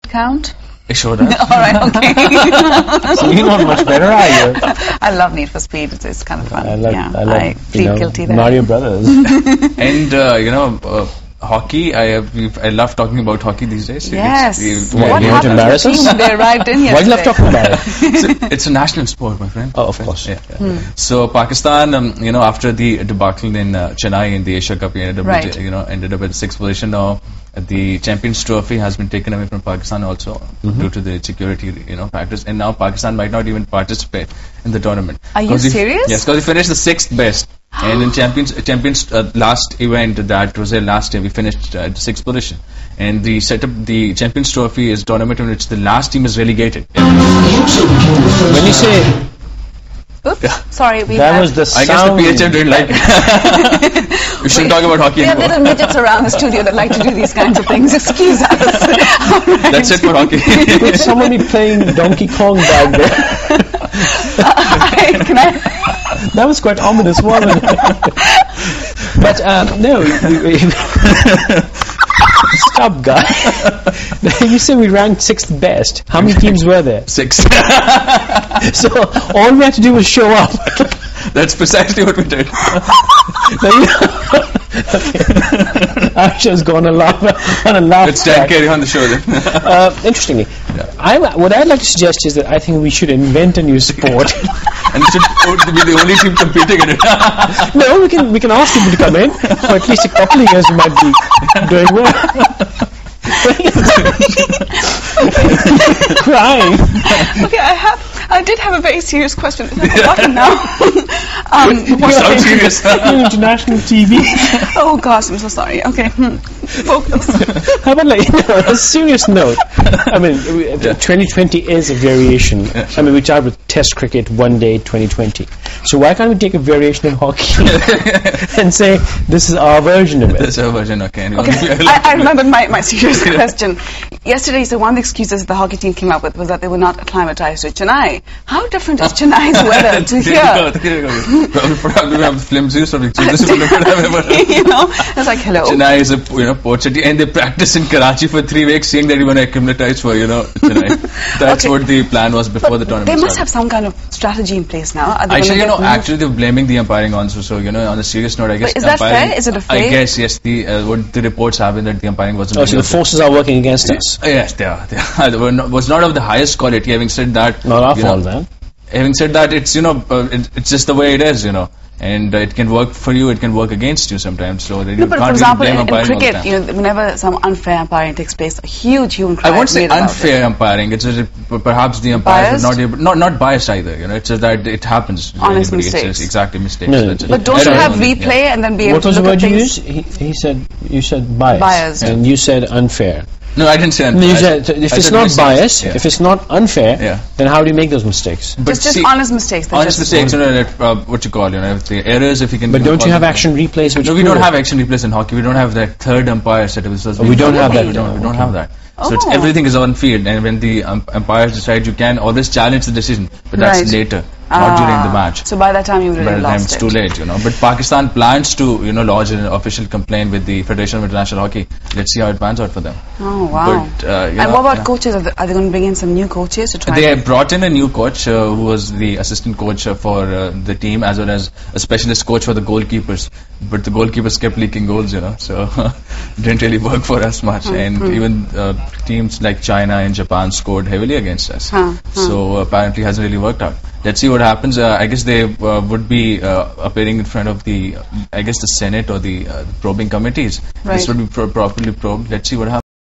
count? It sure does. Alright, okay. So you know much better, are you? I love Need for Speed. It's kind of fun. I love plead guilty there. Mario Brothers. And hockey. I love talking about hockey these days. Yes. What happened to embarrass the us? team when they arrived in yesterday? Why do you love talking about it? It's a national sport, my friend. Oh, of course. Yeah. So Pakistan, after the debacle in Chennai in the Asia Cup, we ended up at 6th position. Now the Champions Trophy has been taken away from Pakistan also due to the security factors, and now Pakistan might not even participate in the tournament. Are you serious? Yes, because we finished the 6th best. And in Champions last event that was there last year, we finished at 6th position. And the Champions Trophy is a tournament in which the last team is relegated. When you say... Oops, sorry. That was the sound. I guess the PHM didn't like it. We shouldn't talk about hockey anymore. There are little midgets around the studio that like to do these kinds of things. Excuse us. Right. That's it for hockey. Would someone be playing Donkey Kong back there? Can I... That was quite ominous, wasn't it? But no, stop, guy. You say we ranked 6th best. How many teams were there? 6. So all we had to do was show up. That's precisely what we did. Ayeshah's gone on a laugh. Let's carry on the show then. Interestingly, what I'd like to suggest is that I think we should invent a new sport. And should be the only team competing in it. No, we can ask people to come in. For at least a couple of years we might be doing well. Crying. Okay, I did have a very serious question. I've forgotten now. Sounds serious. International TV. Oh gosh, I'm so sorry. Okay, focus. How about a serious note? I mean, 2020 is a variation. I mean, we started with Test cricket one day 2020. So why can't we take a variation in hockey and say this is our version of it? This is our version. Okay. I remembered my serious question. Yesterday, so one of the excuses the hockey team came up with was that they were not acclimatized to Chennai. How different is Chennai's weather to here? Probably we have the flimsiest of excuses. It's like, hello. Chennai is a port city, and they practice in Karachi for 3 weeks, saying that you want to acclimatize for Chennai. That's what the plan was before the tournament. They must have some kind of strategy in place now. Actually, they're blaming the umpiring also. So on a serious note, I guess. But is that fair? Is it a fair? I guess yes. What the reports have been that the umpiring wasn't. Oh, so the forces are working against us. Yes, they are. They was not of the highest quality. Having said that, not our fault then. Having said that, it's it's just the way it is, and it can work for you, it can work against you sometimes. So that you but can't for example, really blame in umpiring cricket, all the time. whenever some unfair umpiring takes place, a huge human cry. I won't say is made unfair umpiring. It's just perhaps the umpires are not biased either. It's just that it happens. Honest Anybody. mistakes. It's just exactly mistakes. No. But don't you have replay and then be able to look at things? What was the word you used? You said bias. Biased. And you said unfair. No, I didn't say unfair. No, you said, if it's not biased, if it's not unfair, then how do you make those mistakes? But just honest mistakes. Honest mistakes, what you call, the errors, if you can. But don't you have action replays? No, we don't have action replays in hockey. We don't have that third umpire set up. We don't have that. We don't have that. So everything is on field, and when the umpires decide, you can always challenge the decision, but that's later, not during the match. So by that time you really lost it. By the time it's too late, But Pakistan plans to, lodge an official complaint with the Federation of International Hockey. Let's see how it pans out for them. Oh wow! But, and what about coaches? Are they going to bring in some new coaches to try? They have brought in a new coach who was the assistant coach for the team, as well as a specialist coach for the goalkeepers. But the goalkeepers kept leaking goals, so it didn't really work for us much. And even teams like China and Japan scored heavily against us. So apparently hasn't really worked out. Let's see what happens. I guess they would be appearing in front of the Senate or the probing committees. This would be properly probed. Let's see what happens.